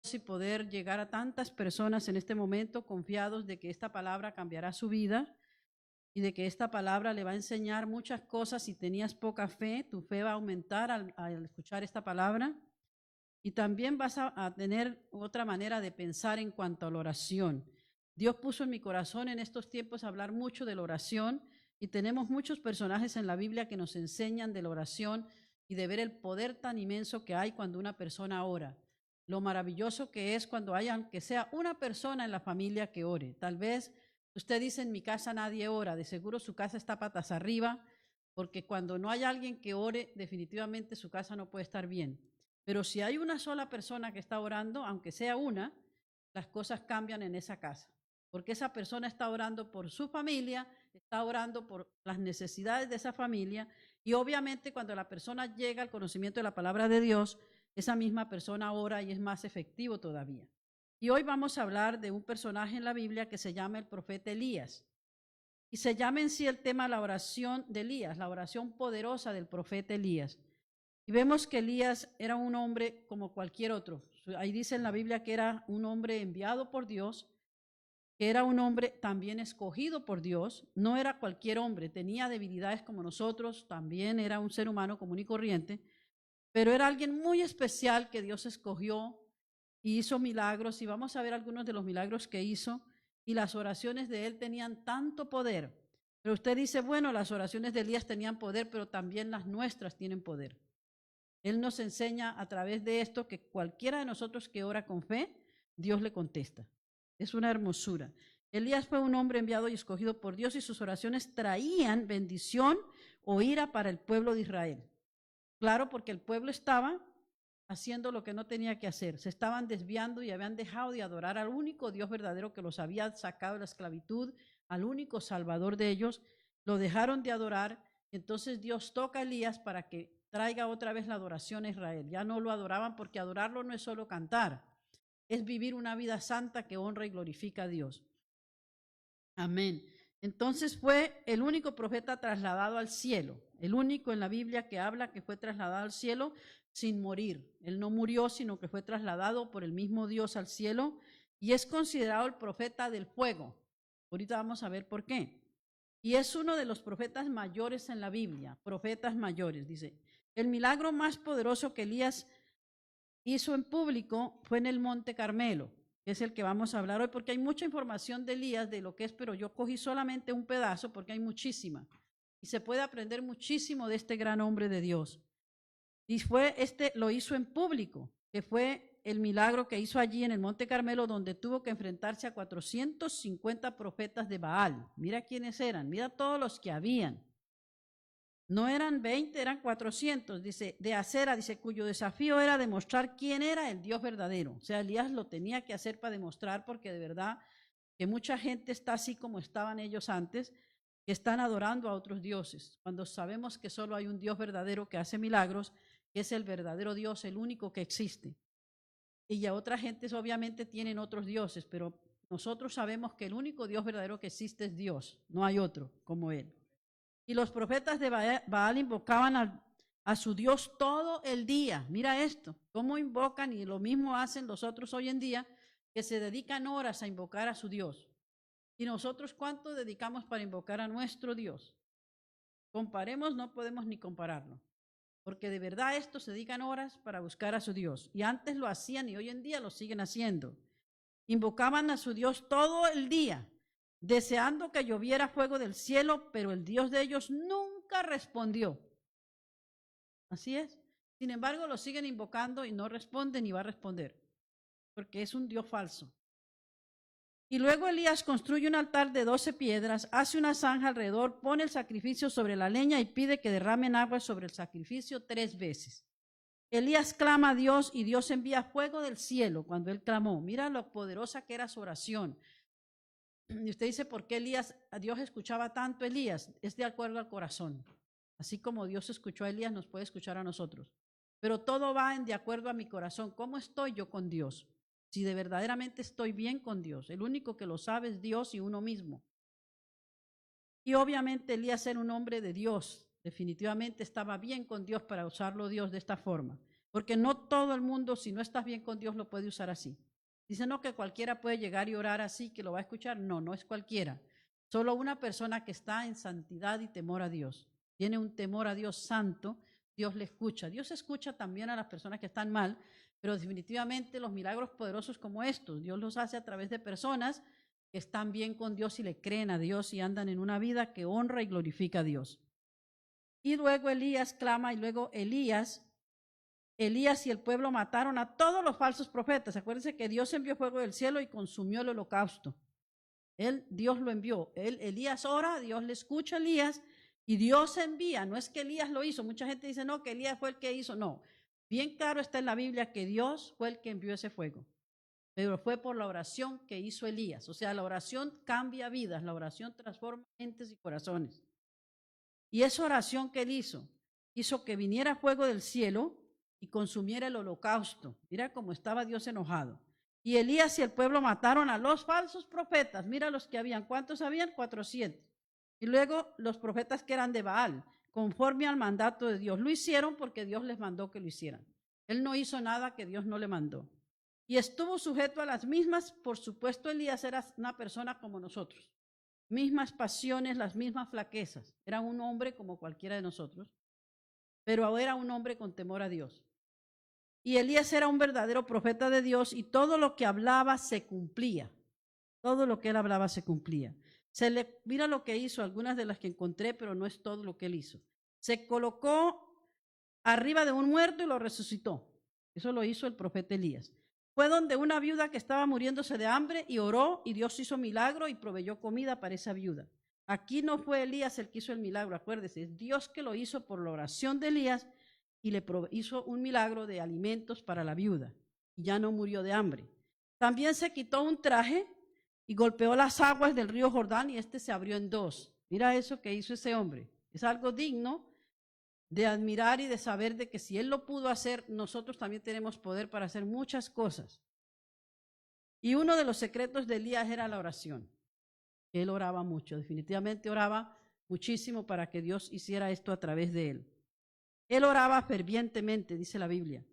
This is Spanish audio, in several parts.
y poder llegar a tantas personas en este momento confiados de que esta palabra cambiará su vida y de que esta palabra le va a enseñar muchas cosas. Si tenías poca fe, tu fe va a aumentar al escuchar esta palabra, y también vas a tener otra manera de pensar en cuanto a la oración. Dios puso en mi corazón en estos tiempos hablar mucho de la oración, y tenemos muchos personajes en la Biblia que nos enseñan de la oración y de ver el poder tan inmenso que hay cuando una persona ora. Lo maravilloso que es cuando haya, aunque sea una persona en la familia que ore. Tal vez usted dice, en mi casa nadie ora, de seguro su casa está patas arriba, porque cuando no hay alguien que ore, definitivamente su casa no puede estar bien. Pero si hay una sola persona que está orando, aunque sea una, las cosas cambian en esa casa, porque esa persona está orando por su familia, está orando por las necesidades de esa familia, y obviamente cuando la persona llega al conocimiento de la palabra de Dios, esa misma persona ora y es más efectivo todavía. Y hoy vamos a hablar de un personaje en la Biblia que se llama el profeta Elías. Y se llama en sí el tema la oración de Elías, la oración poderosa del profeta Elías. Y vemos que Elías era un hombre como cualquier otro. Ahí dice en la Biblia que era un hombre enviado por Dios, que era un hombre también escogido por Dios. No era cualquier hombre, tenía debilidades como nosotros, también era un ser humano común y corriente, pero era alguien muy especial que Dios escogió y hizo milagros. Y vamos a ver algunos de los milagros que hizo, y las oraciones de él tenían tanto poder. Pero usted dice, bueno, las oraciones de Elías tenían poder, pero también las nuestras tienen poder. Él nos enseña a través de esto que cualquiera de nosotros que ora con fe, Dios le contesta. Es una hermosura. Elías fue un hombre enviado y escogido por Dios, y sus oraciones traían bendición o ira para el pueblo de Israel. Claro, porque el pueblo estaba haciendo lo que no tenía que hacer. Se estaban desviando y habían dejado de adorar al único Dios verdadero que los había sacado de la esclavitud, al único Salvador de ellos. Lo dejaron de adorar. Entonces Dios toca a Elías para que traiga otra vez la adoración a Israel. Ya no lo adoraban, porque adorarlo no es solo cantar, es vivir una vida santa que honra y glorifica a Dios. Amén. Entonces fue el único profeta trasladado al cielo, el único en la Biblia que habla que fue trasladado al cielo sin morir. Él no murió, sino que fue trasladado por el mismo Dios al cielo, y es considerado el profeta del fuego. Ahorita vamos a ver por qué. Y es uno de los profetas mayores en la Biblia, profetas mayores. Dice, el milagro más poderoso que Elías hizo en público fue en el Monte Carmelo, que es el que vamos a hablar hoy, porque hay mucha información de Elías, de lo que es, pero yo cogí solamente un pedazo porque hay muchísima, y se puede aprender muchísimo de este gran hombre de Dios. Y lo hizo en público, que fue el milagro que hizo allí en el Monte Carmelo, donde tuvo que enfrentarse a 450 profetas de Baal. Mira quiénes eran, mira todos los que habían. No eran 20, eran 400, dice, de Acera, dice, cuyo desafío era demostrar quién era el Dios verdadero. O sea, Elías lo tenía que hacer para demostrar, porque de verdad que mucha gente está así como estaban ellos antes, que están adorando a otros dioses, cuando sabemos que solo hay un Dios verdadero que hace milagros, que es el verdadero Dios, el único que existe. Y ya otras gentes obviamente tienen otros dioses, pero nosotros sabemos que el único Dios verdadero que existe es Dios, no hay otro como Él. Y los profetas de Baal invocaban a su Dios todo el día. Mira esto, cómo invocan, y lo mismo hacen los otros hoy en día, que se dedican horas a invocar a su Dios. ¿Y nosotros cuánto dedicamos para invocar a nuestro Dios? Comparemos, no podemos ni compararlo, porque de verdad estos se dedican horas para buscar a su Dios. Y antes lo hacían y hoy en día lo siguen haciendo. Invocaban a su Dios todo el día, deseando que lloviera fuego del cielo, pero el Dios de ellos nunca respondió. Así es. Sin embargo, lo siguen invocando y no responde ni va a responder, porque es un Dios falso. Y luego Elías construye un altar de 12 piedras, hace una zanja alrededor, pone el sacrificio sobre la leña y pide que derramen agua sobre el sacrificio 3 veces. Elías clama a Dios y Dios envía fuego del cielo cuando él clamó. Mira lo poderosa que era su oración. Y usted dice, ¿por qué a Dios escuchaba tanto a Elías? Es de acuerdo al corazón. Así como Dios escuchó a Elías, nos puede escuchar a nosotros. Pero todo va de acuerdo a mi corazón. ¿Cómo estoy yo con Dios? Si de verdaderamente estoy bien con Dios. El único que lo sabe es Dios y uno mismo. Y obviamente Elías era un hombre de Dios. Definitivamente estaba bien con Dios para usarlo Dios de esta forma. Porque no todo el mundo, si no estás bien con Dios, lo puede usar así. Dice, no, que cualquiera puede llegar y orar así, que lo va a escuchar. No, no es cualquiera. Solo una persona que está en santidad y temor a Dios. Tiene un temor a Dios santo, Dios le escucha. Dios escucha también a las personas que están mal, pero definitivamente los milagros poderosos como estos, Dios los hace a través de personas que están bien con Dios y le creen a Dios y andan en una vida que honra y glorifica a Dios. Y luego Elías clama y luego Elías y el pueblo mataron a todos los falsos profetas. Acuérdense que Dios envió fuego del cielo y consumió el holocausto. Dios lo envió. Elías ora, Dios le escucha a Elías y Dios envía. No es que Elías lo hizo. Mucha gente dice, no, que Elías fue el que hizo. No, bien claro está en la Biblia que Dios fue el que envió ese fuego. Pero fue por la oración que hizo Elías. O sea, la oración cambia vidas, la oración transforma mentes y corazones. Y esa oración que él hizo que viniera fuego del cielo y consumiera el holocausto. Mira cómo estaba Dios enojado. Y Elías y el pueblo mataron a los falsos profetas. Mira los que habían. ¿Cuántos habían? 400. Y luego los profetas que eran de Baal, conforme al mandato de Dios. Lo hicieron porque Dios les mandó que lo hicieran. Él no hizo nada que Dios no le mandó. Y estuvo sujeto a las mismas, por supuesto, Elías era una persona como nosotros. Mismas pasiones, las mismas flaquezas. Era un hombre como cualquiera de nosotros, pero ahora era un hombre con temor a Dios. Y Elías era un verdadero profeta de Dios y todo lo que hablaba se cumplía. Todo lo que él hablaba se cumplía. Mira lo que hizo, algunas de las que encontré, pero no es todo lo que él hizo. Se colocó arriba de un muerto y lo resucitó. Eso lo hizo el profeta Elías. Fue donde una viuda que estaba muriéndose de hambre y oró y Dios hizo milagro y proveyó comida para esa viuda. Aquí no fue Elías el que hizo el milagro, acuérdese, es Dios que lo hizo por la oración de Elías y le hizo un milagro de alimentos para la viuda y ya no murió de hambre. También se quitó un traje y golpeó las aguas del río Jordán y este se abrió en dos. Mira eso que hizo ese hombre. Es algo digno de admirar y de saber de que si él lo pudo hacer, nosotros también tenemos poder para hacer muchas cosas. Y uno de los secretos de Elías era la oración. Él oraba mucho, definitivamente oraba muchísimo para que Dios hiciera esto a través de él. Él oraba fervientemente, dice la Biblia,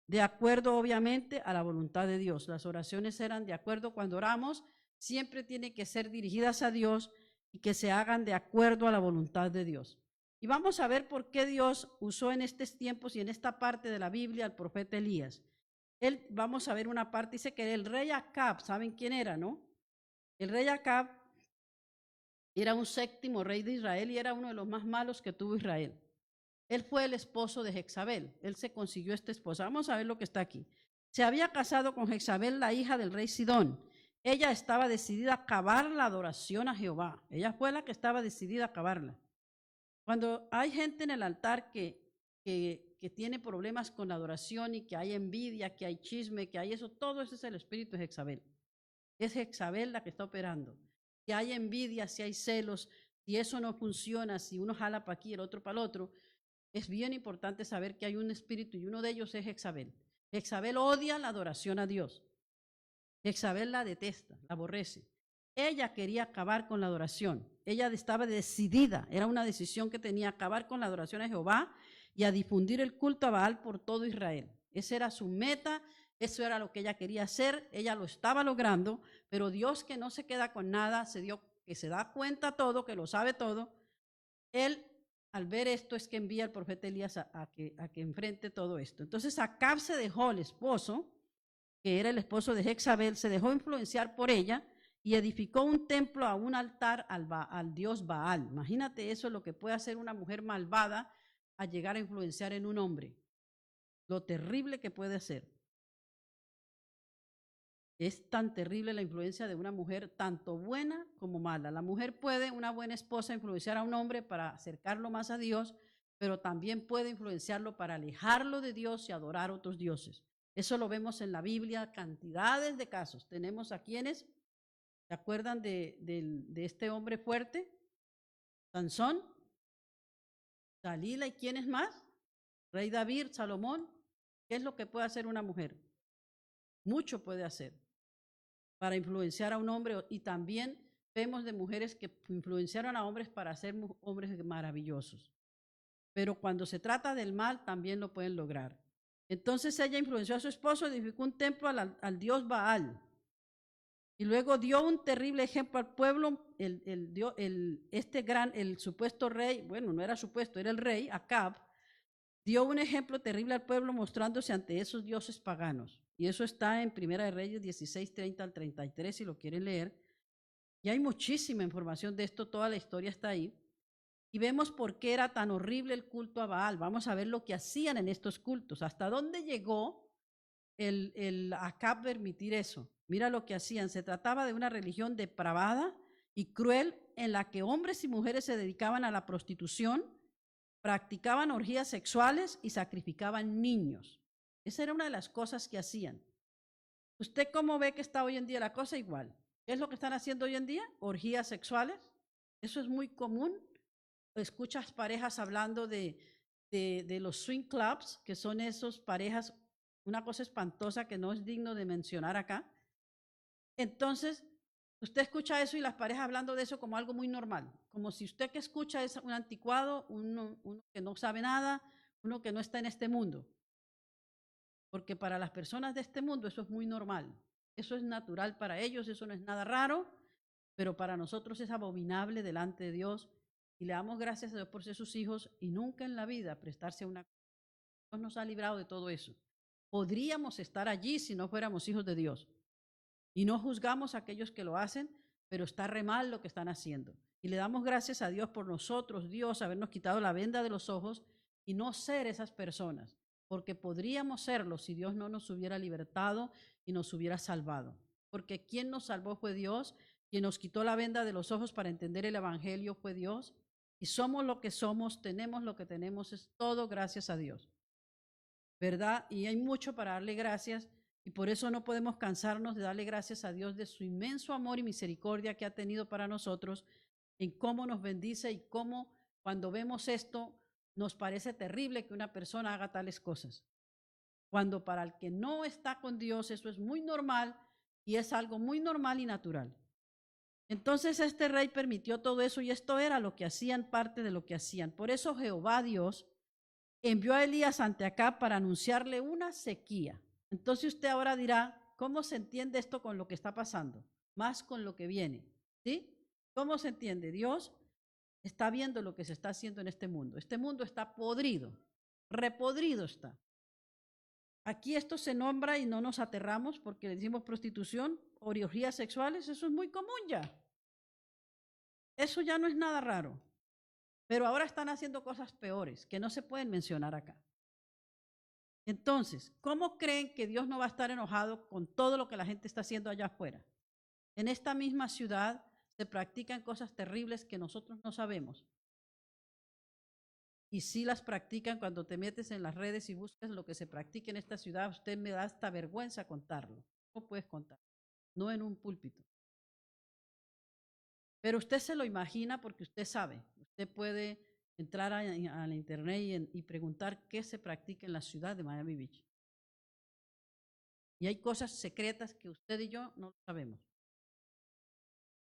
de acuerdo obviamente a la voluntad de Dios. Las oraciones eran de acuerdo, cuando oramos, siempre tienen que ser dirigidas a Dios y que se hagan de acuerdo a la voluntad de Dios. Y vamos a ver por qué Dios usó en estos tiempos y en esta parte de la Biblia al profeta Elías. Vamos a ver una parte, dice que el rey Acab, ¿saben quién era, no? El rey Acab era un séptimo rey de Israel y era uno de los más malos que tuvo Israel. Él fue el esposo de Jezabel. Él se consiguió esta esposa. Vamos a ver lo que está aquí. Se había casado con Jezabel, la hija del rey Sidón. Ella estaba decidida a acabar la adoración a Jehová. Ella fue la que estaba decidida a acabarla. Cuando hay gente en el altar que tiene problemas con la adoración y que hay envidia, que hay chisme, que hay eso, todo eso es el espíritu de Jezabel. Es Jezabel la que está operando. Si hay envidia, si hay celos, si eso no funciona, si uno jala para aquí, el otro para el otro, es bien importante saber que hay un espíritu y uno de ellos es Jezabel. Jezabel odia la adoración a Dios. Jezabel la detesta, la aborrece. Ella quería acabar con la adoración. Ella estaba decidida, era una decisión que tenía, acabar con la adoración a Jehová y a difundir el culto a Baal por todo Israel. Esa era su meta, eso era lo que ella quería hacer, ella lo estaba logrando, pero Dios, que no se queda con nada, que se da cuenta todo, que lo sabe todo, él, al ver esto, es que envía al profeta Elías a que enfrente todo esto. Entonces Acab se dejó, el esposo, que era el esposo de Jezabel, se dejó influenciar por ella y edificó un templo a un altar al dios Baal. Imagínate eso, lo que puede hacer una mujer malvada a llegar a influenciar en un hombre. Lo terrible que puede hacer. Es tan terrible la influencia de una mujer, tanto buena como mala. La mujer puede, una buena esposa, influenciar a un hombre para acercarlo más a Dios, pero también puede influenciarlo para alejarlo de Dios y adorar otros dioses. Eso lo vemos en la Biblia, cantidades de casos. Tenemos a quienes, ¿se acuerdan de este hombre fuerte? Sansón, Dalila, ¿y quiénes más? Rey David, Salomón. ¿Qué es lo que puede hacer una mujer? Mucho puede hacer para influenciar a un hombre, y también vemos de mujeres que influenciaron a hombres para ser hombres maravillosos. Pero cuando se trata del mal, también lo pueden lograr. Entonces ella influenció a su esposo, edificó un templo al dios Baal. Y luego dio un terrible ejemplo al pueblo, el supuesto rey, bueno, no era supuesto, era el rey, Acab, dio un ejemplo terrible al pueblo mostrándose ante esos dioses paganos. Y eso está en Primera de Reyes 16, 30 al 33, si lo quieren leer. Y hay muchísima información de esto, toda la historia está ahí. Y vemos por qué era tan horrible el culto a Baal. Vamos a ver lo que hacían en estos cultos, hasta dónde llegó el Acab permitir eso. Mira lo que hacían. Se trataba de una religión depravada y cruel en la que hombres y mujeres se dedicaban a la prostitución, practicaban orgías sexuales y sacrificaban niños. Esa era una de las cosas que hacían. ¿Usted cómo ve que está hoy en día la cosa? Igual. ¿Qué es lo que están haciendo hoy en día? Orgías sexuales. Eso es muy común. Escuchas parejas hablando de los swing clubs, que son esos parejas, una cosa espantosa que no es digno de mencionar acá. Entonces, usted escucha eso y las parejas hablando de eso como algo muy normal, como si usted que escucha es un anticuado, uno que no sabe nada, uno que no está en este mundo. Porque para las personas de este mundo eso es muy normal, eso es natural para ellos, eso no es nada raro, pero para nosotros es abominable delante de Dios. Y le damos gracias a Dios por ser sus hijos y nunca en la vida prestarse a una cosa. Dios nos ha librado de todo eso. Podríamos estar allí si no fuéramos hijos de Dios. Y no juzgamos a aquellos que lo hacen, pero está re mal lo que están haciendo. Y le damos gracias a Dios por nosotros, Dios, habernos quitado la venda de los ojos y no ser esas personas, porque podríamos serlo si Dios no nos hubiera libertado y nos hubiera salvado. Porque quien nos salvó fue Dios, quien nos quitó la venda de los ojos para entender el Evangelio fue Dios, y somos lo que somos, tenemos lo que tenemos, es todo gracias a Dios. ¿Verdad? Y hay mucho para darle gracias. Y por eso no podemos cansarnos de darle gracias a Dios de su inmenso amor y misericordia que ha tenido para nosotros, en cómo nos bendice y cómo cuando vemos esto nos parece terrible que una persona haga tales cosas. Cuando para el que no está con Dios eso es muy normal y es algo muy normal y natural. Entonces este rey permitió todo eso y esto era lo que hacían, parte de lo que hacían. Por eso Jehová Dios envió a Elías ante Acab para anunciarle una sequía. Entonces usted ahora dirá, ¿cómo se entiende esto con lo que está pasando? Más con lo que viene, ¿sí? ¿Cómo se entiende? Dios está viendo lo que se está haciendo en este mundo. Este mundo está podrido, repodrido está. Aquí esto se nombra y no nos aterramos porque le decimos prostitución, orgías sexuales, eso es muy común ya. Eso ya no es nada raro. Pero ahora están haciendo cosas peores que no se pueden mencionar acá. Entonces, ¿cómo creen que Dios no va a estar enojado con todo lo que la gente está haciendo allá afuera? En esta misma ciudad se practican cosas terribles que nosotros no sabemos. Y sí las practican. Cuando te metes en las redes y buscas lo que se practica en esta ciudad, usted me da hasta vergüenza contarlo. No puedes contar, no en un púlpito. Pero usted se lo imagina porque usted sabe. Usted puede entrar a la internet y preguntar qué se practica en la ciudad de Miami Beach. Y hay cosas secretas que usted y yo no sabemos.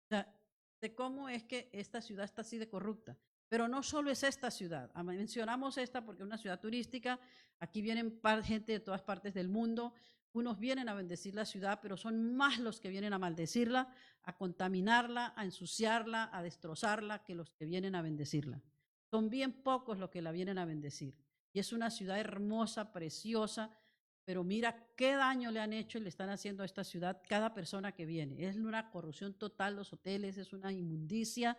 O sea, de cómo es que esta ciudad está así de corrupta. Pero no solo es esta ciudad. Mencionamos esta porque es una ciudad turística. Aquí vienen gente de todas partes del mundo. Unos vienen a bendecir la ciudad, pero son más los que vienen a maldecirla, a contaminarla, a ensuciarla, a destrozarla, que los que vienen a bendecirla. Son bien pocos los que la vienen a bendecir. Y es una ciudad hermosa, preciosa, pero mira qué daño le han hecho y le están haciendo a esta ciudad cada persona que viene. Es una corrupción total los hoteles, es una inmundicia,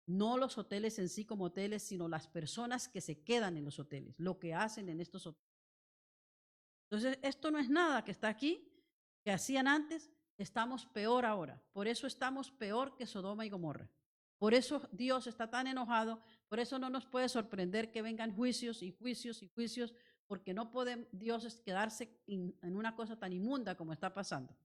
no los hoteles en sí como hoteles, sino las personas que se quedan en los hoteles, lo que hacen en estos hoteles. Entonces, esto no es nada que está aquí, que hacían antes, estamos peor ahora. Por eso estamos peor que Sodoma y Gomorra. Por eso Dios está tan enojado, por eso no nos puede sorprender que vengan juicios y juicios y juicios, porque no puede Dios quedarse en una cosa tan inmunda como está pasando.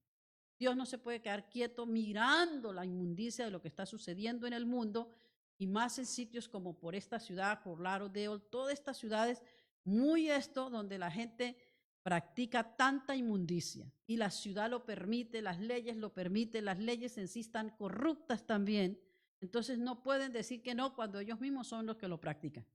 Dios no se puede quedar quieto mirando la inmundicia de lo que está sucediendo en el mundo y más en sitios como por esta ciudad, por Lauderdale, todas estas ciudades, muy esto donde la gente practica tanta inmundicia y la ciudad lo permite, las leyes lo permiten, las leyes en sí están corruptas también, entonces no pueden decir que no cuando ellos mismos son los que lo practican.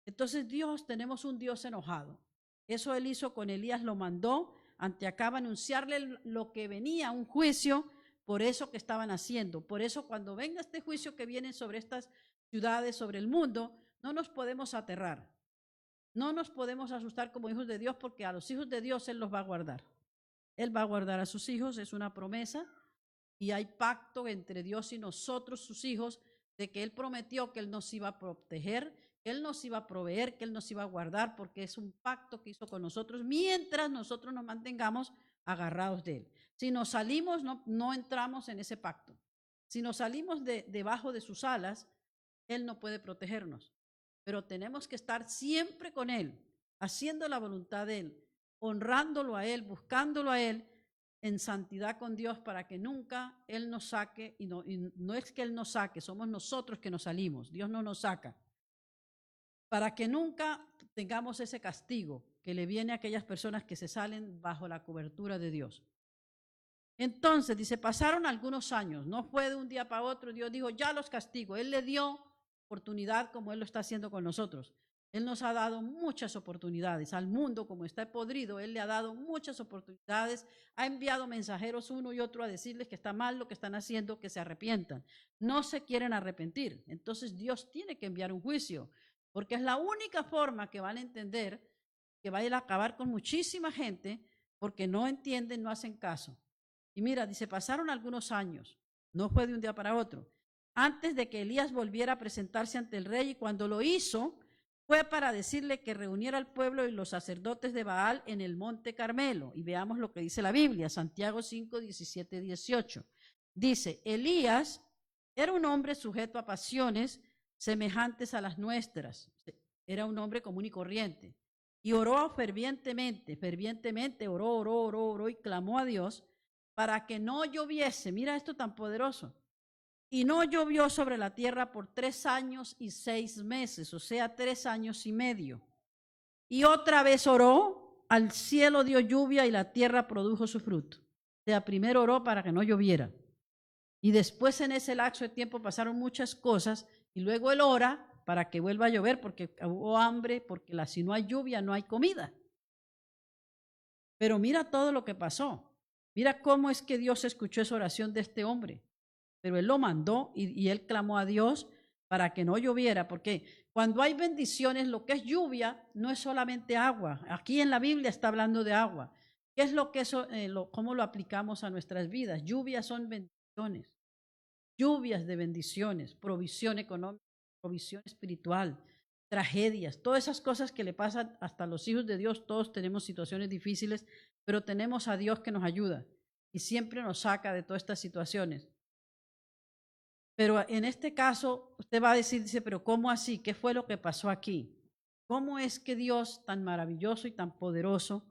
Entonces tenemos un Dios enojado Eso él hizo con Elías, lo mandó ante Acab a anunciarle lo que venía, un juicio por eso que estaban haciendo. Por eso cuando venga este juicio que viene sobre estas ciudades, sobre el mundo, no nos podemos aterrar. No nos podemos asustar como hijos de Dios, porque a los hijos de Dios Él los va a guardar. Él va a guardar a sus hijos, es una promesa, y hay pacto entre Dios y nosotros, sus hijos, de que Él prometió que Él nos iba a proteger, que Él nos iba a proveer, que Él nos iba a guardar, porque es un pacto que hizo con nosotros mientras nosotros nos mantengamos agarrados de Él. Si nos salimos, no entramos en ese pacto. Si nos salimos debajo de sus alas, Él no puede protegernos. Pero tenemos que estar siempre con Él, haciendo la voluntad de Él, honrándolo a Él, buscándolo a Él, en santidad con Dios, para que nunca Él nos saque, y no es que Él nos saque, somos nosotros que nos salimos, Dios no nos saca, para que nunca tengamos ese castigo que le viene a aquellas personas que se salen bajo la cobertura de Dios. Entonces, dice, pasaron algunos años, no fue de un día para otro, Dios dijo, ya los castigo. Él le dio oportunidad como Él lo está haciendo con nosotros. Él nos ha dado muchas oportunidades. Al mundo, como está podrido, Él le ha dado muchas oportunidades. Ha enviado mensajeros uno y otro a decirles que está mal lo que están haciendo, que se arrepientan. No se quieren arrepentir. Entonces Dios tiene que enviar un juicio, porque es la única forma que van a entender que va a ir a acabar con muchísima gente, porque no entienden, no hacen caso. Y mira, dice, pasaron algunos años, no fue de un día para otro, antes de que Elías volviera a presentarse ante el rey, y cuando lo hizo, fue para decirle que reuniera al pueblo y los sacerdotes de Baal en el monte Carmelo. Y veamos lo que dice la Biblia, Santiago 5, 17, 18. Dice, Elías era un hombre sujeto a pasiones semejantes a las nuestras. Era un hombre común y corriente. Y oró fervientemente, oró y clamó a Dios para que no lloviese. Mira esto tan poderoso. Y no llovió sobre la tierra por 3 años y 6 meses, o sea, 3 años y medio. Y otra vez oró, al cielo dio lluvia y la tierra produjo su fruto. O sea, primero oró para que no lloviera. Y después en ese lapso de tiempo pasaron muchas cosas, y luego él ora para que vuelva a llover, porque hubo hambre, porque si no hay lluvia no hay comida. Pero mira todo lo que pasó. Mira cómo es que Dios escuchó esa oración de este hombre. Pero él lo mandó y él clamó a Dios para que no lloviera, porque cuando hay bendiciones, lo que es lluvia no es solamente agua. Aquí en la Biblia está hablando de agua. ¿Qué es lo que eso, cómo lo aplicamos a nuestras vidas? Lluvias son bendiciones, lluvias de bendiciones, provisión económica, provisión espiritual, tragedias, todas esas cosas que le pasan hasta a los hijos de Dios. Todos tenemos situaciones difíciles, pero tenemos a Dios que nos ayuda y siempre nos saca de todas estas situaciones. Pero en este caso, usted va a decir, dice, pero ¿cómo así? ¿Qué fue lo que pasó aquí? ¿Cómo es que Dios, tan maravilloso y tan poderoso,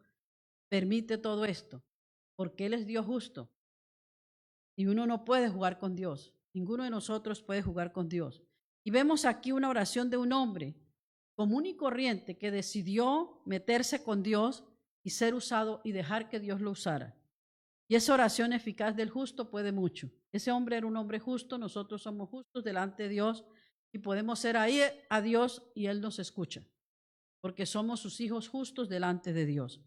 permite todo esto? Porque Él es Dios justo. Y uno no puede jugar con Dios. Ninguno de nosotros puede jugar con Dios. Y vemos aquí una oración de un hombre común y corriente que decidió meterse con Dios y ser usado y dejar que Dios lo usara. Y esa oración eficaz del justo puede mucho. Ese hombre era un hombre justo, nosotros somos justos delante de Dios y podemos ser ahí a Dios y Él nos escucha, porque somos sus hijos justos delante de Dios.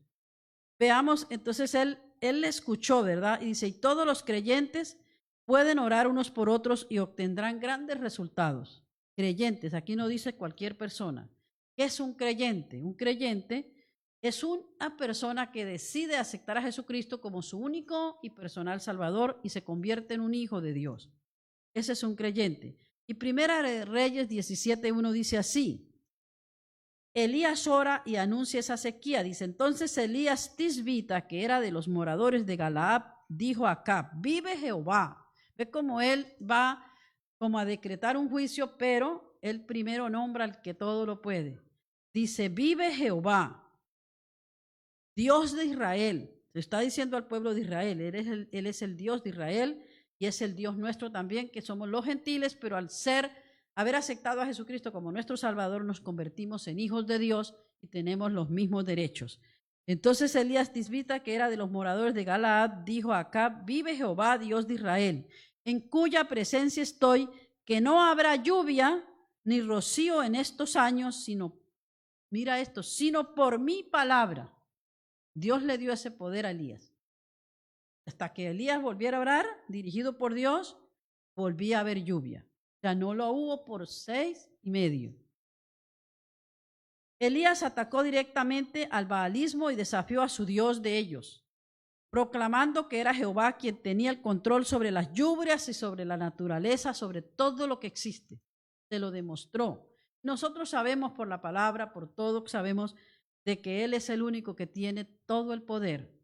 Veamos, entonces él le escuchó, ¿verdad? Y dice, y todos los creyentes pueden orar unos por otros y obtendrán grandes resultados. Creyentes, aquí no dice cualquier persona. ¿Qué es un creyente? Un creyente es una persona que decide aceptar a Jesucristo como su único y personal Salvador y se convierte en un hijo de Dios. Ese es un creyente. Y Primera de Reyes 17:1 dice así, Elías ora y anuncia esa sequía. Dice, entonces Elías Tisbita, que era de los moradores de Galaad, dijo a Acab, vive Jehová. Ve cómo él va como a decretar un juicio, pero él primero nombra al que todo lo puede. Dice, vive Jehová, Dios de Israel. Se está diciendo al pueblo de Israel, él es el Dios de Israel y es el Dios nuestro también, que somos los gentiles, pero al haber aceptado a Jesucristo como nuestro Salvador, nos convertimos en hijos de Dios y tenemos los mismos derechos. Entonces Elías Tisbita, que era de los moradores de Galaad, dijo a Acab, vive Jehová, Dios de Israel, en cuya presencia estoy, que no habrá lluvia ni rocío en estos años, sino Mira esto, sino por mi palabra. Dios le dio ese poder a Elías. Hasta que Elías volviera a orar, dirigido por Dios, volvía a haber lluvia. O sea, no lo hubo por 6 y medio. Elías atacó directamente al baalismo y desafió a su Dios de ellos, proclamando que era Jehová quien tenía el control sobre las lluvias y sobre la naturaleza, sobre todo lo que existe. Se lo demostró. Nosotros sabemos por la palabra, por todo, sabemos de que Él es el único que tiene todo el poder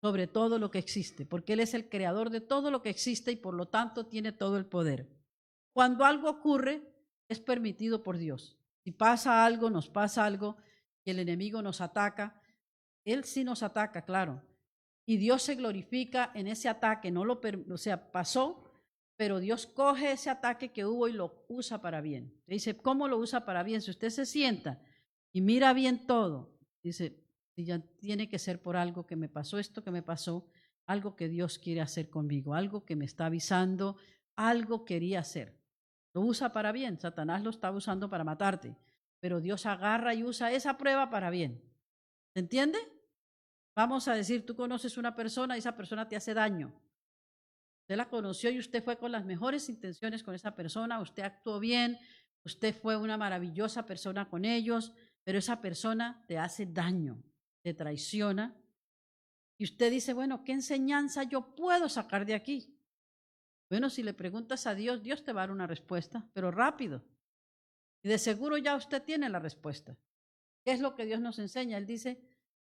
sobre todo lo que existe, porque Él es el creador de todo lo que existe y por lo tanto tiene todo el poder. Cuando algo ocurre, es permitido por Dios. Si pasa algo, nos pasa algo, y el enemigo nos ataca, Él sí nos ataca, claro. Y Dios se glorifica en ese ataque, pasó, pero Dios coge ese ataque que hubo y lo usa para bien. Dice, ¿cómo lo usa para bien? Si usted se sienta y mira bien todo, dice, ya tiene que ser por algo que me pasó, esto que me pasó, algo que Dios quiere hacer conmigo, algo que me está avisando, algo quería hacer. Lo usa para bien, Satanás lo está usando para matarte, pero Dios agarra y usa esa prueba para bien. ¿Se entiende? Vamos a decir, tú conoces una persona y esa persona te hace daño. Usted la conoció y usted fue con las mejores intenciones con esa persona, usted actuó bien, usted fue una maravillosa persona con ellos, pero esa persona te hace daño, te traiciona. Y usted dice, bueno, ¿qué enseñanza yo puedo sacar de aquí? Bueno, si le preguntas a Dios, Dios te va a dar una respuesta, pero rápido. Y de seguro ya usted tiene la respuesta. ¿Qué es lo que Dios nos enseña? Él dice,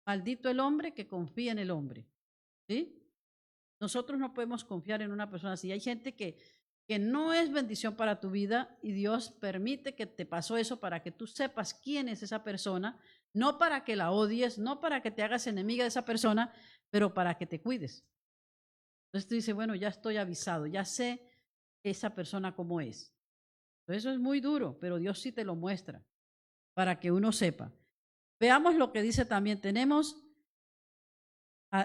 maldito el hombre que confía en el hombre. ¿Sí? Nosotros no podemos confiar en una persona así. Hay gente que no es bendición para tu vida y Dios permite que te pasó eso para que tú sepas quién es esa persona, no para que la odies, no para que te hagas enemiga de esa persona, pero para que te cuides. Entonces tú dices, bueno, ya estoy avisado, ya sé esa persona cómo es. Entonces eso es muy duro, pero Dios sí te lo muestra para que uno sepa. Veamos lo que dice también. Tenemos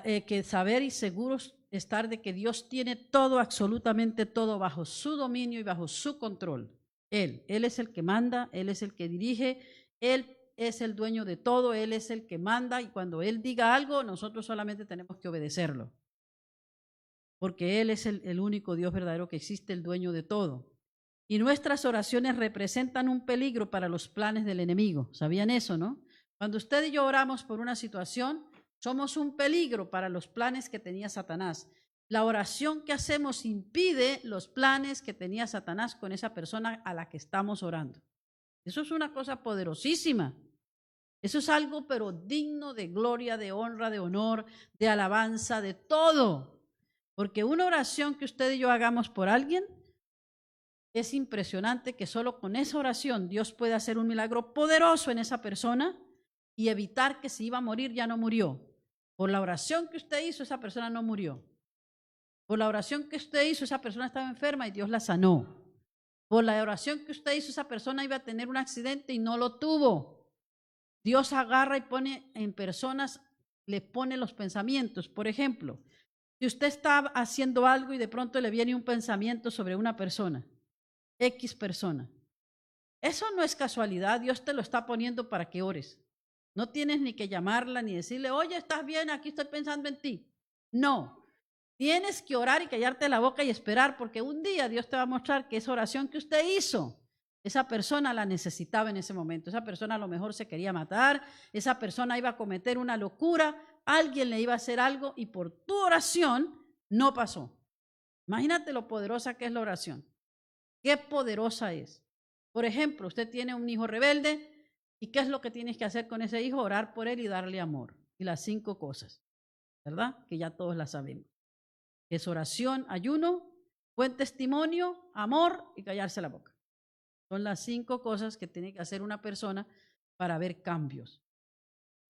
que saber y seguros estar de que Dios tiene todo, absolutamente todo, bajo su dominio y bajo su control. Él es el que manda, Él es el que dirige, Él es el dueño de todo, Él es el que manda y cuando Él diga algo, nosotros solamente tenemos que obedecerlo. Porque Él es el único Dios verdadero que existe, el dueño de todo. Y nuestras oraciones representan un peligro para los planes del enemigo. ¿Sabían eso, no? Cuando usted y yo oramos por una situación, somos un peligro para los planes que tenía Satanás. La oración que hacemos impide los planes que tenía Satanás con esa persona a la que estamos orando. Eso es una cosa poderosísima. Eso es algo pero digno de gloria, de honra, de honor, de alabanza, de todo. Porque una oración que usted y yo hagamos por alguien, es impresionante que solo con esa oración Dios puede hacer un milagro poderoso en esa persona y evitar que si iba a morir ya no murió. Por la oración que usted hizo, esa persona no murió. Por la oración que usted hizo, esa persona estaba enferma y Dios la sanó. Por la oración que usted hizo, esa persona iba a tener un accidente y no lo tuvo. Dios agarra y pone en personas, le pone los pensamientos. Por ejemplo, si usted está haciendo algo y de pronto le viene un pensamiento sobre una persona, X persona. Eso no es casualidad, Dios te lo está poniendo para que ores. No tienes ni que llamarla ni decirle, oye, ¿estás bien? Aquí estoy pensando en ti. No, tienes que orar y callarte la boca y esperar porque un día Dios te va a mostrar que esa oración que usted hizo, esa persona la necesitaba en ese momento. Esa persona a lo mejor se quería matar, esa persona iba a cometer una locura, alguien le iba a hacer algo y por tu oración no pasó. Imagínate lo poderosa que es la oración. Qué poderosa es. Por ejemplo, usted tiene un hijo rebelde y ¿qué es lo que tienes que hacer con ese hijo? Orar por él y darle amor. Y las 5 cosas, ¿verdad? Que ya todos las sabemos. Es oración, ayuno, buen testimonio, amor y callarse la boca. Son las 5 cosas que tiene que hacer una persona para ver cambios.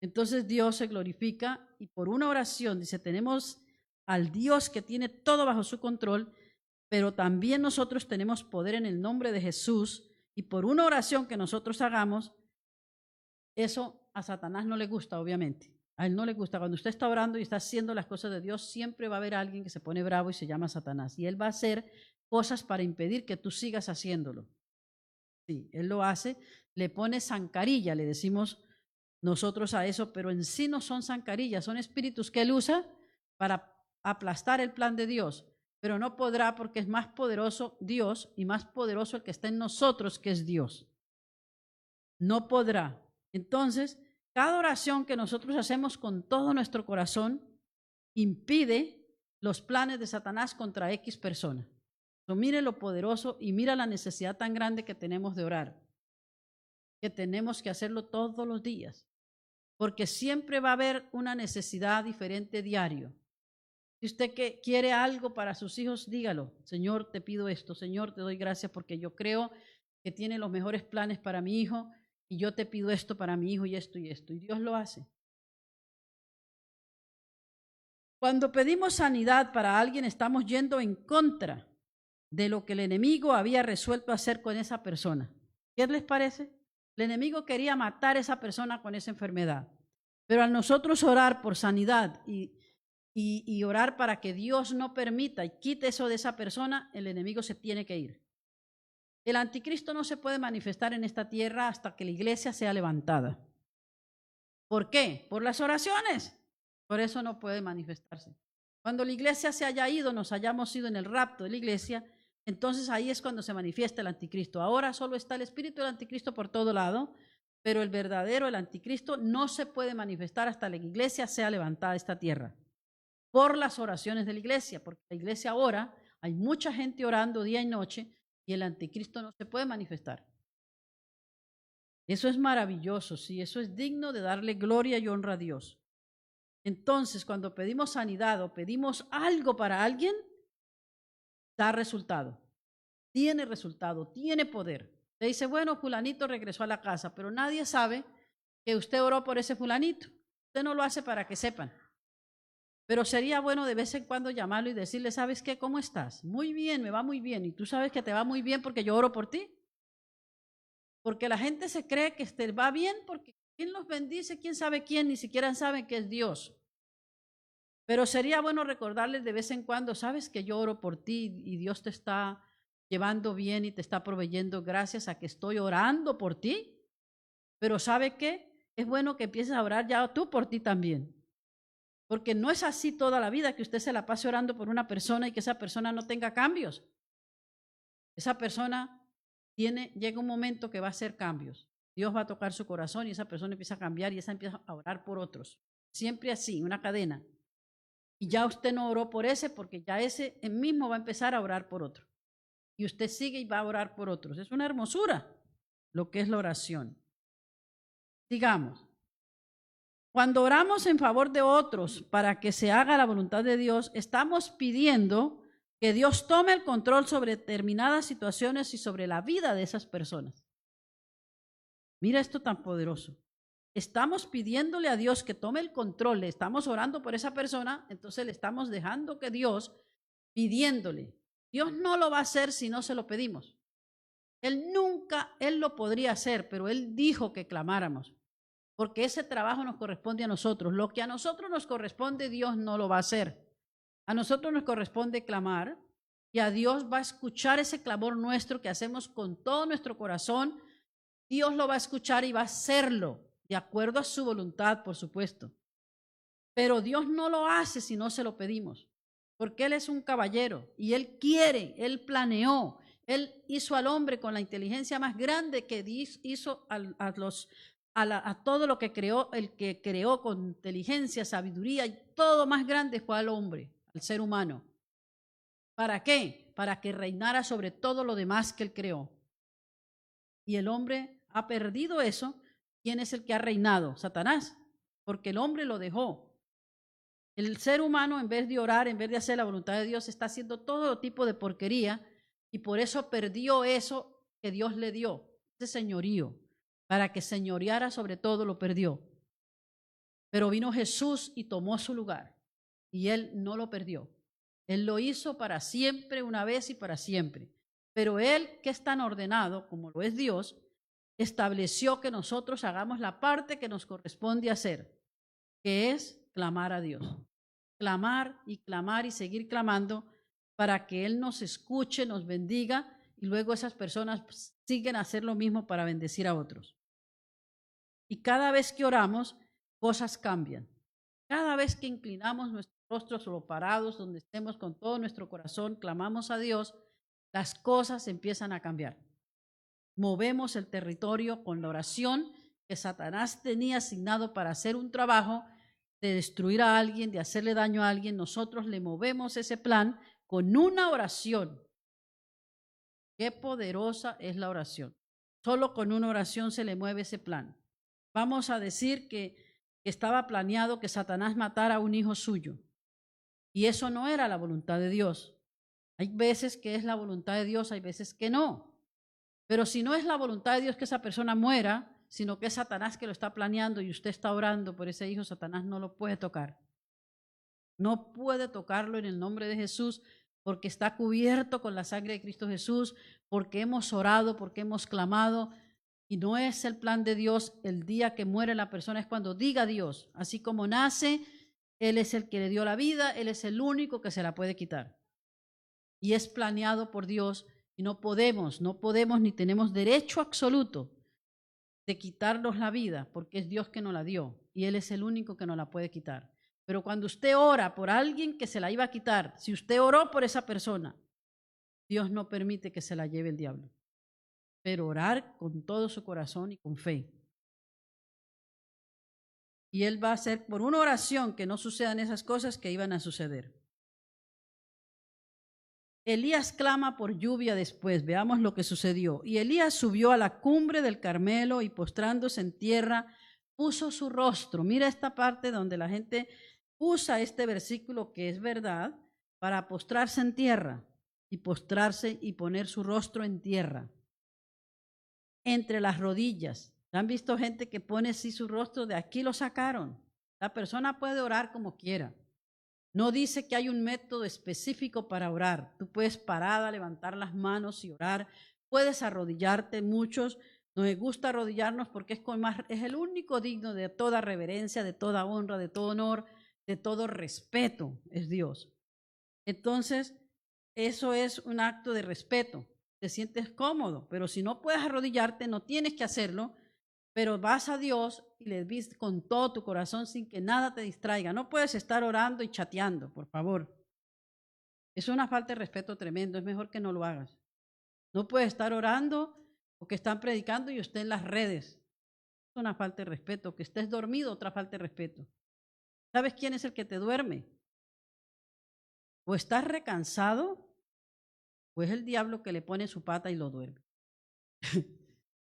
Entonces Dios se glorifica y por una oración, dice, tenemos al Dios que tiene todo bajo su control, pero también nosotros tenemos poder en el nombre de Jesús y por una oración que nosotros hagamos, eso a Satanás no le gusta, obviamente. A él no le gusta. Cuando usted está orando y está haciendo las cosas de Dios, siempre va a haber alguien que se pone bravo y se llama Satanás. Y él va a hacer cosas para impedir que tú sigas haciéndolo. Sí, él lo hace, le pone zancarilla, le decimos nosotros a eso, pero en sí no son zancadillas, son espíritus que él usa para aplastar el plan de Dios, pero no podrá porque es más poderoso Dios y más poderoso el que está en nosotros, que es Dios. No podrá. Entonces, cada oración que nosotros hacemos con todo nuestro corazón impide los planes de Satanás contra X persona. Mire lo poderoso y mira la necesidad tan grande que tenemos de orar, que tenemos que hacerlo todos los días, porque siempre va a haber una necesidad diferente diario. Si usted quiere algo para sus hijos, dígalo. Señor, te pido esto. Señor, te doy gracias porque yo creo que tiene los mejores planes para mi hijo y yo te pido esto para mi hijo y esto y esto. Y Dios lo hace. Cuando pedimos sanidad para alguien, estamos yendo en contra de lo que el enemigo había resuelto hacer con esa persona. ¿Qué les parece? El enemigo quería matar a esa persona con esa enfermedad. Pero al nosotros orar por sanidad y orar para que Dios no permita y quite eso de esa persona, el enemigo se tiene que ir. El anticristo no se puede manifestar en esta tierra hasta que la iglesia sea levantada. ¿Por qué? Por las oraciones. Por eso no puede manifestarse. Cuando la iglesia se haya ido, nos hayamos ido en el rapto de la iglesia, entonces ahí es cuando se manifiesta el anticristo. Ahora solo está el espíritu del anticristo por todo lado, pero el verdadero, el anticristo, no se puede manifestar hasta la iglesia sea levantada de esta tierra. Por las oraciones de la iglesia, porque la iglesia ora, hay mucha gente orando día y noche y el anticristo no se puede manifestar. Eso es maravilloso, sí, eso es digno de darle gloria y honra a Dios. Entonces, cuando pedimos sanidad o pedimos algo para alguien, da resultado, tiene poder. Le dice, bueno, fulanito regresó a la casa, pero nadie sabe que usted oró por ese fulanito. Usted no lo hace para que sepan. Pero sería bueno de vez en cuando llamarlo y decirle, ¿sabes qué? ¿Cómo estás? Muy bien, me va muy bien. Y tú sabes que te va muy bien porque yo oro por ti. Porque la gente se cree que te va bien porque ¿quién los bendice? ¿Quién sabe quién? Ni siquiera saben que es Dios. Pero sería bueno recordarles de vez en cuando, sabes que yo oro por ti y Dios te está llevando bien y te está proveyendo gracias a que estoy orando por ti. Pero ¿sabe qué? Es bueno que empieces a orar ya tú por ti también. Porque no es así toda la vida que usted se la pase orando por una persona y que esa persona no tenga cambios. Esa persona llega un momento que va a hacer cambios. Dios va a tocar su corazón y esa persona empieza a cambiar y esa empieza a orar por otros. Siempre así, una cadena. Y ya usted no oró por ese porque ya ese mismo va a empezar a orar por otro. Y usted sigue y va a orar por otros. Es una hermosura lo que es la oración. Digamos, cuando oramos en favor de otros para que se haga la voluntad de Dios, estamos pidiendo que Dios tome el control sobre determinadas situaciones y sobre la vida de esas personas. Mira esto tan poderoso. Estamos pidiéndole a Dios que tome el control, le estamos orando por esa persona, entonces le estamos dejando que Dios, pidiéndole. Dios no lo va a hacer si no se lo pedimos. Él lo podría hacer, pero Él dijo que clamáramos, porque ese trabajo nos corresponde a nosotros. Lo que a nosotros nos corresponde, Dios no lo va a hacer. A nosotros nos corresponde clamar y a Dios va a escuchar ese clamor nuestro que hacemos con todo nuestro corazón. Dios lo va a escuchar y va a hacerlo de acuerdo a su voluntad, por supuesto. Pero Dios no lo hace si no se lo pedimos, porque Él es un caballero y Él quiere, Él planeó, Él hizo al hombre con la inteligencia más grande que hizo a todo lo que creó, el que creó con inteligencia, sabiduría y todo más grande fue al hombre, al ser humano. ¿Para qué? Para que reinara sobre todo lo demás que Él creó. Y el hombre ha perdido eso. ¿Quién es el que ha reinado? Satanás, porque el hombre lo dejó. El ser humano, en vez de orar, en vez de hacer la voluntad de Dios, está haciendo todo tipo de porquería y por eso perdió eso que Dios le dio, ese señorío, para que señoreara sobre todo lo perdió. Pero vino Jesús y tomó su lugar y Él no lo perdió. Él lo hizo para siempre, una vez y para siempre. Pero Él, que es tan ordenado como lo es Dios, estableció que nosotros hagamos la parte que nos corresponde hacer, que es clamar a Dios. Clamar y seguir clamando para que Él nos escuche, nos bendiga y luego esas personas siguen a hacer lo mismo para bendecir a otros. Y cada vez que oramos, cosas cambian. Cada vez que inclinamos nuestros rostros o parados, donde estemos con todo nuestro corazón, clamamos a Dios, las cosas empiezan a cambiar. Movemos el territorio con la oración que Satanás tenía asignado para hacer un trabajo de destruir a alguien, de hacerle daño a alguien. Nosotros le movemos ese plan con una oración. Qué poderosa es la oración. Solo con una oración se le mueve ese plan. Vamos a decir que estaba planeado que Satanás matara a un hijo suyo. Y eso no era la voluntad de Dios. Hay veces que es la voluntad de Dios, hay veces que no. Pero si no es la voluntad de Dios que esa persona muera, sino que es Satanás que lo está planeando y usted está orando por ese hijo, Satanás no lo puede tocar. No puede tocarlo en el nombre de Jesús, porque está cubierto con la sangre de Cristo Jesús, porque hemos orado, porque hemos clamado. Y no es el plan de Dios el día que muere la persona, es cuando diga Dios. Así como nace, Él es el que le dio la vida, Él es el único que se la puede quitar. Y es planeado por Dios y no podemos ni tenemos derecho absoluto de quitarnos la vida, porque es Dios que nos la dio y Él es el único que nos la puede quitar. Pero cuando usted ora por alguien que se la iba a quitar, si usted oró por esa persona, Dios no permite que se la lleve el diablo. Pero orar con todo su corazón y con fe. Y Él va a hacer por una oración que no sucedan esas cosas que iban a suceder. Elías clama por lluvia después. Veamos lo que sucedió. Y Elías subió a la cumbre del Carmelo y postrándose en tierra, puso su rostro. Mira esta parte donde la gente usa este versículo que es verdad para postrarse en tierra y postrarse y poner su rostro en tierra. Entre las rodillas. ¿Han visto gente que pone así su rostro? De aquí lo sacaron. La persona puede orar como quiera. No dice que hay un método específico para orar. Tú puedes parada, levantar las manos y orar. Puedes arrodillarte. Muchos nos gusta arrodillarnos porque es el único digno de toda reverencia, de toda honra, de todo honor, de todo respeto, es Dios. Entonces, eso es un acto de respeto. Te sientes cómodo, pero si no puedes arrodillarte, no tienes que hacerlo, pero vas a Dios y le vis con todo tu corazón sin que nada te distraiga. No puedes estar orando y chateando, por favor. Es una falta de respeto tremendo, es mejor que no lo hagas. No puedes estar orando o que están predicando y usted en las redes. Es una falta de respeto. Que estés dormido, otra falta de respeto. ¿Sabes quién es el que te duerme? O estás recansado o es el diablo que le pone su pata y lo duerme.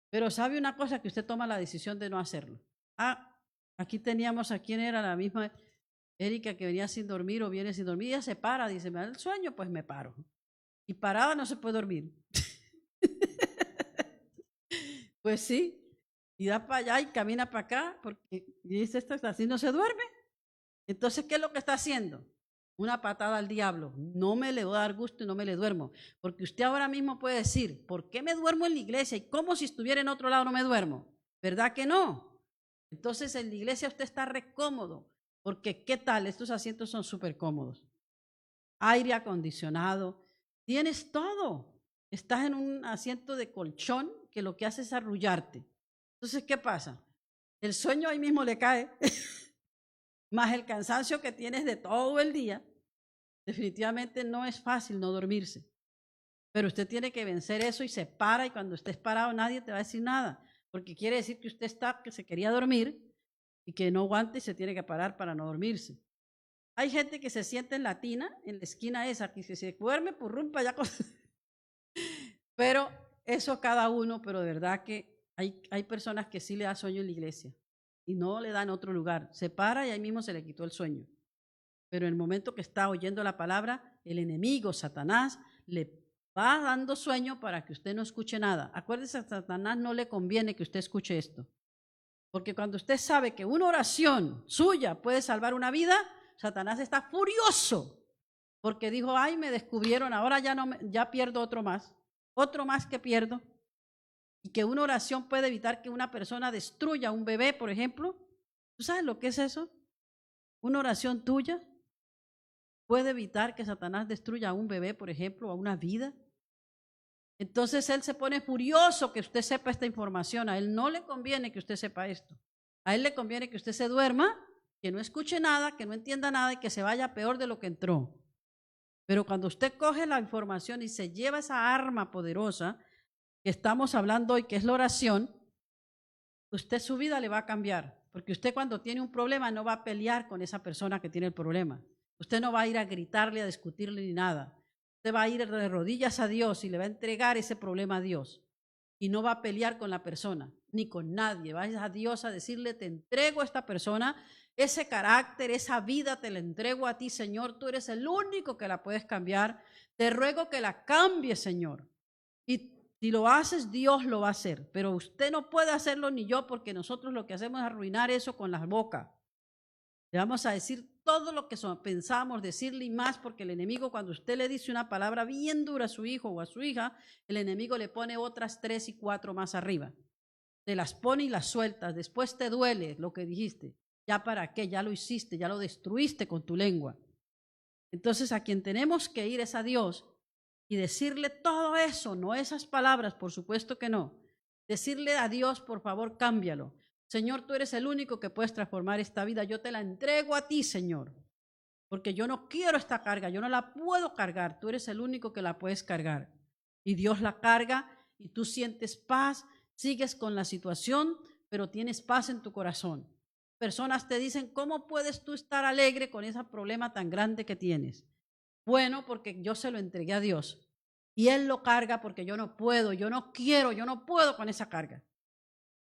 Pero sabe una cosa, que usted toma la decisión de no hacerlo. Aquí teníamos a quien era la misma Erika, que venía sin dormir o viene sin dormir, ella se para, dice, me da el sueño, pues me paro. Y parada no se puede dormir. Pues sí, y da para allá y camina para acá, porque dice, esto así no se duerme. Entonces, ¿qué es lo que está haciendo? Una patada al diablo. No me le voy a dar gusto y no me le duermo. Porque usted ahora mismo puede decir, ¿por qué me duermo en la iglesia? Y como si estuviera en otro lado no me duermo. ¿Verdad que no? Entonces en la iglesia usted está re cómodo. Porque ¿qué tal? Estos asientos son súper cómodos. Aire acondicionado. Tienes todo. Estás en un asiento de colchón que lo que hace es arrullarte. Entonces, ¿qué pasa? El sueño ahí mismo le cae. Más el cansancio que tienes de todo el día, definitivamente no es fácil no dormirse. Pero usted tiene que vencer eso y se para, y cuando estés parado nadie te va a decir nada, porque quiere decir que usted que se quería dormir y que no aguanta y se tiene que parar para no dormirse. Hay gente que se siente en la tina, en la esquina esa, que si se duerme, purrumpa ya. Pero eso cada uno, pero de verdad que hay personas que sí le da sueño en la iglesia y no le dan otro lugar. Se para y ahí mismo se le quitó el sueño. Pero en el momento que está oyendo la palabra, el enemigo, Satanás, le va dando sueño para que usted no escuche nada. Acuérdese, a Satanás no le conviene que usted escuche esto. Porque cuando usted sabe que una oración suya puede salvar una vida, Satanás está furioso. Porque dijo, ay, me descubrieron, ahora ya pierdo otro más que pierdo. Y que una oración puede evitar que una persona destruya a un bebé, por ejemplo. ¿Tú sabes lo que es eso? Una oración tuya puede evitar que Satanás destruya a un bebé, por ejemplo, a una vida. Entonces él se pone furioso que usted sepa esta información. A él no le conviene que usted sepa esto. A él le conviene que usted se duerma, que no escuche nada, que no entienda nada y que se vaya peor de lo que entró. Pero cuando usted coge la información y se lleva esa arma poderosa que estamos hablando hoy, que es la oración, usted su vida le va a cambiar. Porque usted cuando tiene un problema no va a pelear con esa persona que tiene el problema. Usted no va a ir a gritarle, a discutirle ni nada. Usted va a ir de rodillas a Dios y le va a entregar ese problema a Dios. Y no va a pelear con la persona, ni con nadie. Va a Dios a decirle, te entrego a esta persona, ese carácter, esa vida te la entrego a ti, Señor. Tú eres el único que la puedes cambiar. Te ruego que la cambies, Señor. Y si lo haces, Dios lo va a hacer. Pero usted no puede hacerlo ni yo, porque nosotros lo que hacemos es arruinar eso con las bocas. Le vamos a decir todo lo que pensamos decirle y más, porque el enemigo, cuando usted le dice una palabra bien dura a su hijo o a su hija, el enemigo le pone otras 3 y 4 más arriba. Te las pone y las sueltas. Después te duele lo que dijiste. ¿Ya para qué? Ya lo hiciste, ya lo destruiste con tu lengua. Entonces a quien tenemos que ir es a Dios y decirle todo eso, no esas palabras, por supuesto que no. Decirle a Dios, por favor, cámbialo. Señor, tú eres el único que puedes transformar esta vida. Yo te la entrego a ti, Señor, porque yo no quiero esta carga, yo no la puedo cargar. Tú eres el único que la puedes cargar. Y Dios la carga y tú sientes paz, sigues con la situación, pero tienes paz en tu corazón. Personas te dicen, ¿cómo puedes tú estar alegre con ese problema tan grande que tienes? Bueno, porque yo se lo entregué a Dios y Él lo carga porque yo no puedo, yo no quiero, yo no puedo con esa carga.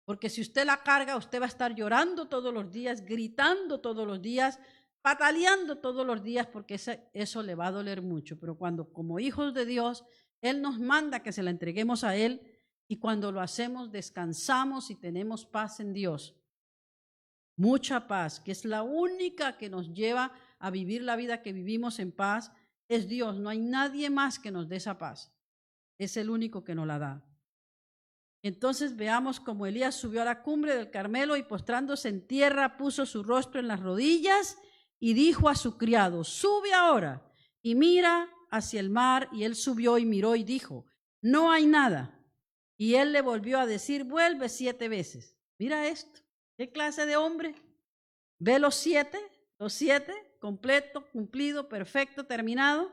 Porque si usted la carga, usted va a estar llorando todos los días, gritando todos los días, pataleando todos los días, porque eso le va a doler mucho. Pero cuando como hijos de Dios, Él nos manda que se la entreguemos a Él y cuando lo hacemos descansamos y tenemos paz en Dios. Mucha paz, que es la única que nos lleva a vivir la vida que vivimos en paz, es Dios. No hay nadie más que nos dé esa paz. Es el único que nos la da. Entonces veamos cómo Elías subió a la cumbre del Carmelo y postrándose en tierra puso su rostro en las rodillas y dijo a su criado, sube ahora y mira hacia el mar. Y él subió y miró y dijo, no hay nada. Y él le volvió a decir, vuelve 7 veces. Mira esto, ¿qué clase de hombre? Ve los 7, completo, cumplido, perfecto, terminado.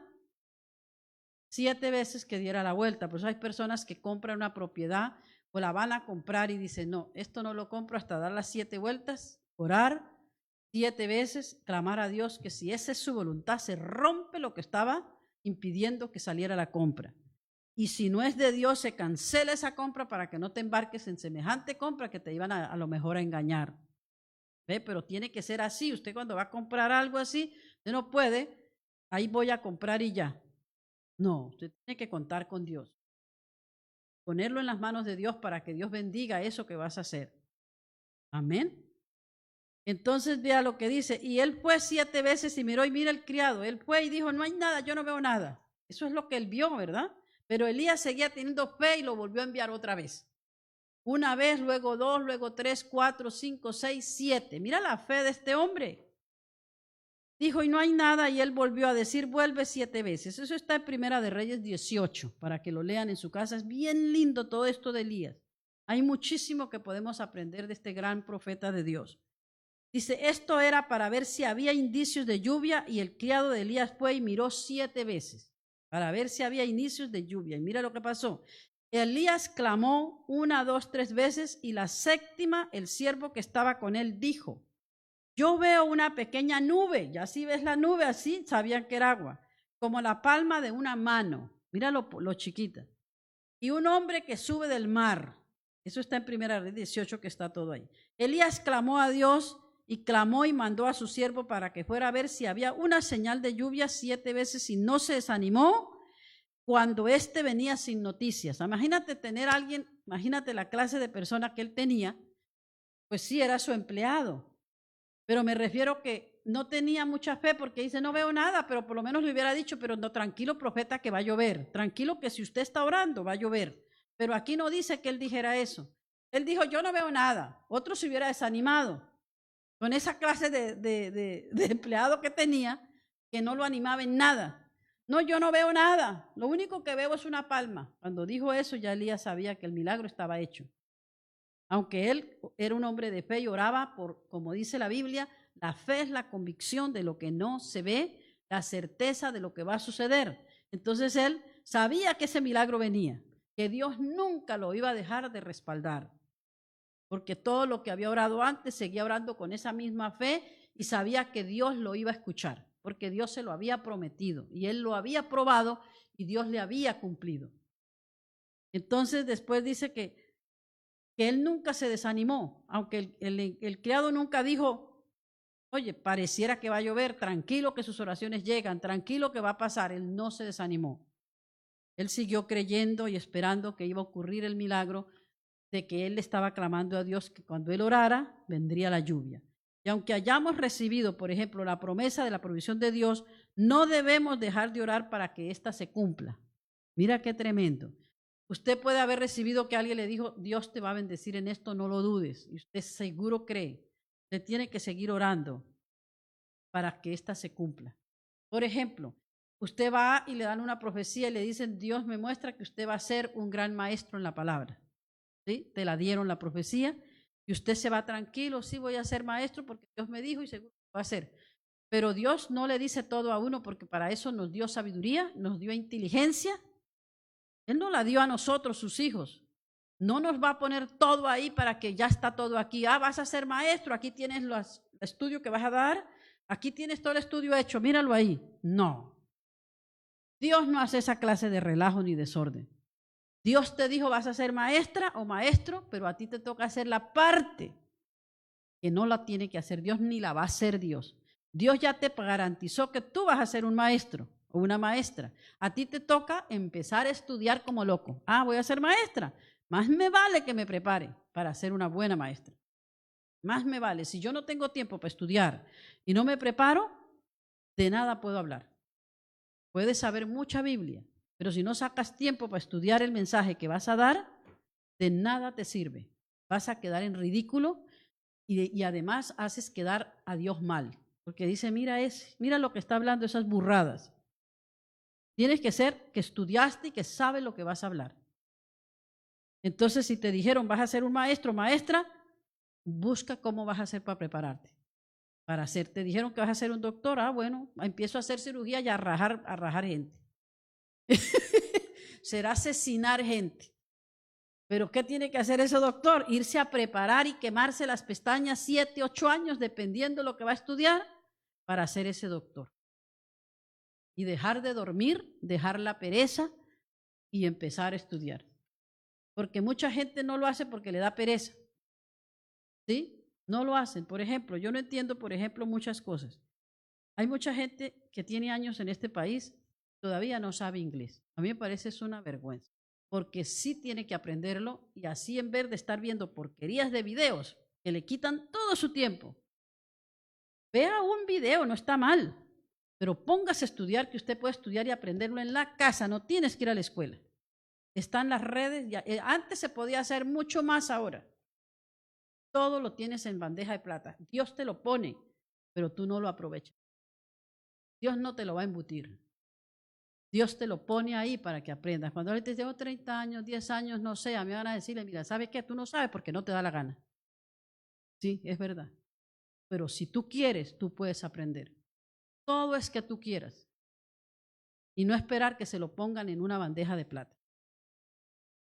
7 veces que diera la vuelta. Por eso hay personas que compran una propiedad o la van a comprar y dicen, no, esto no lo compro hasta dar las 7 vueltas, orar 7 veces, clamar a Dios que si esa es su voluntad, se rompe lo que estaba impidiendo que saliera la compra. Y si no es de Dios, se cancela esa compra para que no te embarques en semejante compra que te iban a lo mejor a engañar. ¿Ve? Pero tiene que ser así. Usted cuando va a comprar algo así, usted no puede, ahí voy a comprar y ya. No, usted tiene que contar con Dios. Ponerlo en las manos de Dios para que Dios bendiga eso que vas a hacer. Amén. Entonces vea lo que dice. Y él fue 7 veces y miró y mira el criado. Él fue y dijo, no hay nada, yo no veo nada. Eso es lo que él vio, ¿verdad? Pero Elías seguía teniendo fe y lo volvió a enviar otra vez. Una vez, luego 2, luego 3, 4, 5, 6, 7. Mira la fe de este hombre. Dijo, y no hay nada, y él volvió a decir, vuelve 7 veces. Eso está en Primera de Reyes 18, para que lo lean en su casa. Es bien lindo todo esto de Elías. Hay muchísimo que podemos aprender de este gran profeta de Dios. Dice, esto era para ver si había indicios de lluvia, y el criado de Elías fue y miró 7 veces, para ver si había indicios de lluvia. Y mira lo que pasó. Elías clamó 1, 2, 3 veces, y la 7ª, el siervo que estaba con él dijo, yo veo una pequeña nube, ya si ves la nube así, sabían que era agua, como la palma de una mano, mira lo chiquita, y un hombre que sube del mar. Eso está en Primera de 18, que está todo ahí. Elías clamó a Dios y clamó y mandó a su siervo para que fuera a ver si había una señal de lluvia 7 veces y no se desanimó cuando éste venía sin noticias. Imagínate tener a alguien, imagínate la clase de persona que él tenía, pues sí, era su empleado. Pero me refiero que no tenía mucha fe porque dice, no veo nada, pero por lo menos le hubiera dicho, pero no, tranquilo profeta que va a llover, tranquilo que si usted está orando va a llover. Pero aquí no dice que él dijera eso. Él dijo, yo no veo nada. Otro se hubiera desanimado con esa clase de empleado que tenía, que no lo animaba en nada. No, yo no veo nada, lo único que veo es una palma. Cuando dijo eso ya Elías sabía que el milagro estaba hecho. Aunque él era un hombre de fe y oraba por, como dice la Biblia, la fe es la convicción de lo que no se ve, la certeza de lo que va a suceder. Entonces él sabía que ese milagro venía, que Dios nunca lo iba a dejar de respaldar, porque todo lo que había orado antes seguía orando con esa misma fe y sabía que Dios lo iba a escuchar, porque Dios se lo había prometido y él lo había probado y Dios le había cumplido. Entonces después dice que él nunca se desanimó, aunque el criado nunca dijo, oye, pareciera que va a llover, tranquilo que sus oraciones llegan, tranquilo que va a pasar. Él no se desanimó. Él siguió creyendo y esperando que iba a ocurrir el milagro de que él estaba clamando a Dios que cuando él orara vendría la lluvia. Y aunque hayamos recibido, por ejemplo, la promesa de la provisión de Dios, no debemos dejar de orar para que ésta se cumpla. Mira qué tremendo. Usted puede haber recibido que alguien le dijo, Dios te va a bendecir en esto, no lo dudes. Y usted seguro cree. Usted tiene que seguir orando para que ésta se cumpla. Por ejemplo, usted va y le dan una profecía y le dicen, Dios me muestra que usted va a ser un gran maestro en la palabra. ¿Sí? Te la dieron la profecía y usted se va tranquilo, sí voy a ser maestro porque Dios me dijo y seguro va a ser. Pero Dios no le dice todo a uno porque para eso nos dio sabiduría, nos dio inteligencia. Él no la dio a nosotros, sus hijos. No nos va a poner todo ahí para que ya está todo aquí. Ah, vas a ser maestro, aquí tienes el estudio que vas a dar, aquí tienes todo el estudio hecho, míralo ahí. No. Dios no hace esa clase de relajo ni desorden. Dios te dijo vas a ser maestra o maestro, pero a ti te toca hacer la parte que no la tiene que hacer Dios ni la va a hacer Dios. Dios ya te garantizó que tú vas a ser un maestro o una maestra. A ti te toca empezar a estudiar como loco. Ah, voy a ser maestra. Más me vale que me prepare para ser una buena maestra. Más me vale. Si yo no tengo tiempo para estudiar y no me preparo, de nada puedo hablar. Puedes saber mucha Biblia, pero si no sacas tiempo para estudiar el mensaje que vas a dar, de nada te sirve. Vas a quedar en ridículo y además haces quedar a Dios mal. Porque dice, mira lo que está hablando, esas burradas. Tienes que ser que estudiaste y que sabes lo que vas a hablar. Entonces, si te dijeron vas a ser un maestro o maestra, busca cómo vas a hacer para prepararte. Para hacer, te dijeron que vas a ser un doctor, ah, bueno, empiezo a hacer cirugía y a rajar gente. Será asesinar gente. Pero ¿qué tiene que hacer ese doctor? Irse a preparar y quemarse las pestañas 7, 8 años, dependiendo de lo que va a estudiar, para ser ese doctor. Y dejar de dormir, dejar la pereza y empezar a estudiar. Porque mucha gente no lo hace porque le da pereza. ¿Sí? No lo hacen. Por ejemplo, yo no entiendo, por ejemplo, muchas cosas. Hay mucha gente que tiene años en este país, todavía no sabe inglés. A mí me parece es una vergüenza, porque sí tiene que aprenderlo y así en vez de estar viendo porquerías de videos que le quitan todo su tiempo. Vea un video, no está mal, pero póngase a estudiar, que usted puede estudiar y aprenderlo en la casa, no tienes que ir a la escuela. Están las redes, antes se podía hacer mucho más ahora. Todo lo tienes en bandeja de plata. Dios te lo pone, pero tú no lo aprovechas. Dios no te lo va a embutir. Dios te lo pone ahí para que aprendas. Cuando ahorita tengo 30 años, 10 años, no sé, a mí van a decirle, mira, ¿sabes qué? Tú no sabes porque no te da la gana. Sí, es verdad. Pero si tú quieres, tú puedes aprender. Todo es que tú quieras. Y no esperar que se lo pongan en una bandeja de plata.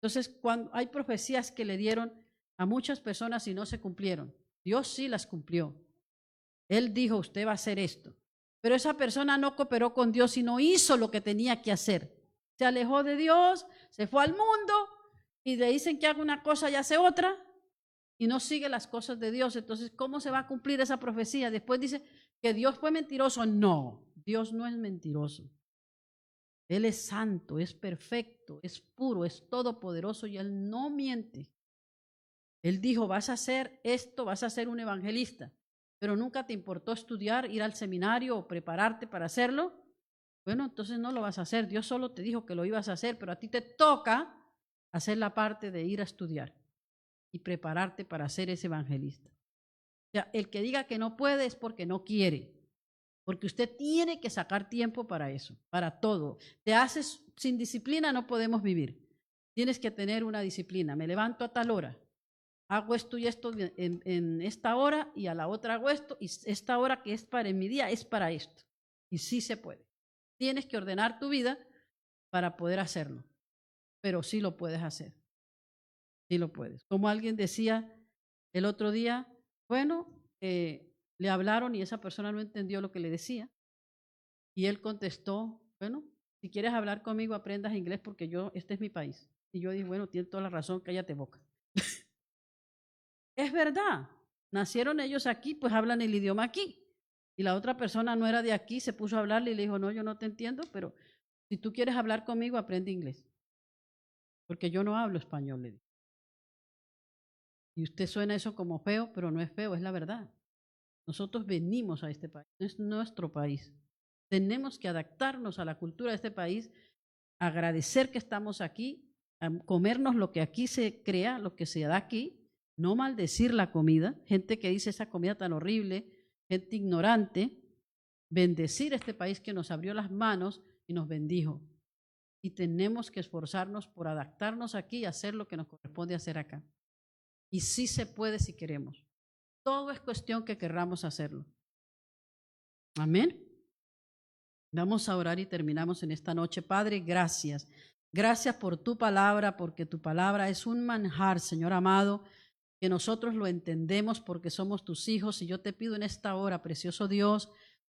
Entonces, cuando hay profecías que le dieron a muchas personas y no se cumplieron, Dios sí las cumplió. Él dijo, usted va a hacer esto. Pero esa persona no cooperó con Dios y no hizo lo que tenía que hacer. Se alejó de Dios, se fue al mundo y le dicen que haga una cosa y hace otra y no sigue las cosas de Dios. Entonces, ¿cómo se va a cumplir esa profecía? Después dice que Dios fue mentiroso. No, Dios no es mentiroso. Él es santo, es perfecto, es puro, es todopoderoso y Él no miente. Él dijo, vas a hacer esto, vas a ser un evangelista, pero nunca te importó estudiar, ir al seminario o prepararte para hacerlo. Bueno, entonces no lo vas a hacer. Dios solo te dijo que lo ibas a hacer, pero a ti te toca hacer la parte de ir a estudiar y prepararte para ser ese evangelista. O sea, el que diga que no puede es porque no quiere. Porque usted tiene que sacar tiempo para eso, para todo. Te haces sin disciplina, no podemos vivir. Tienes que tener una disciplina. Me levanto a tal hora. hago esto y esto en esta hora y a la otra hago esto y esta hora que es para en mi día es para esto. Y sí se puede. Tienes que ordenar tu vida para poder hacerlo, pero sí lo puedes hacer. Sí lo puedes. Como alguien decía el otro día, bueno, le hablaron y esa persona no entendió lo que le decía. Y él contestó, bueno, si quieres hablar conmigo, aprendas inglés porque este es mi país. Y yo dije, bueno, tienes toda la razón, cállate boca. Es verdad, nacieron ellos aquí, pues hablan el idioma aquí. Y la otra persona no era de aquí, se puso a hablarle y le dijo, no, yo no te entiendo, pero si tú quieres hablar conmigo, aprende inglés. Porque yo no hablo español, le dije. Y usted suena eso como feo, pero no es feo, es la verdad. Nosotros venimos a este país, es nuestro país. Tenemos que adaptarnos a la cultura de este país, agradecer que estamos aquí, comernos lo que aquí se crea, lo que se da aquí, no maldecir la comida, gente que dice esa comida tan horrible, gente ignorante, bendecir este país que nos abrió las manos y nos bendijo. Y tenemos que esforzarnos por adaptarnos aquí y hacer lo que nos corresponde hacer acá. Y sí se puede si queremos. Todo es cuestión que querramos hacerlo. Amén. Vamos a orar y terminamos en esta noche. Padre, gracias. Gracias por tu palabra, porque tu palabra es un manjar, Señor amado, que nosotros lo entendemos porque somos tus hijos. Y yo te pido en esta hora, precioso Dios,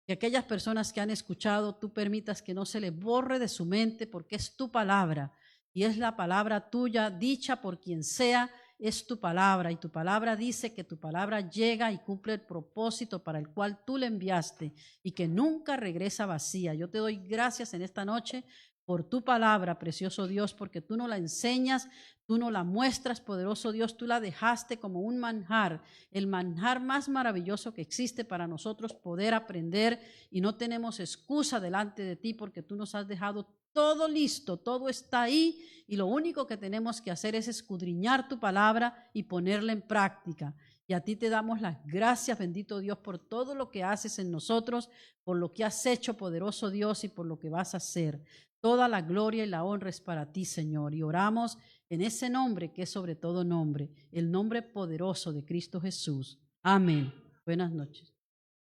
que aquellas personas que han escuchado, tú permitas que no se les borre de su mente, porque es tu palabra y es la palabra tuya, dicha por quien sea, es tu palabra. Y tu palabra dice que tu palabra llega y cumple el propósito para el cual tú le enviaste y que nunca regresa vacía. Yo te doy gracias en esta noche por tu palabra, precioso Dios, porque tú no la enseñas, tú no la muestras, poderoso Dios, tú la dejaste como un manjar, el manjar más maravilloso que existe para nosotros poder aprender, y no tenemos excusa delante de ti porque tú nos has dejado todo listo, todo está ahí, y lo único que tenemos que hacer es escudriñar tu palabra y ponerla en práctica. Y a ti te damos las gracias, bendito Dios, por todo lo que haces en nosotros, por lo que has hecho, poderoso Dios, y por lo que vas a hacer. Toda la gloria y la honra es para ti, Señor. Y oramos en ese nombre que es sobre todo nombre, el nombre poderoso de Cristo Jesús. Amén. Buenas noches.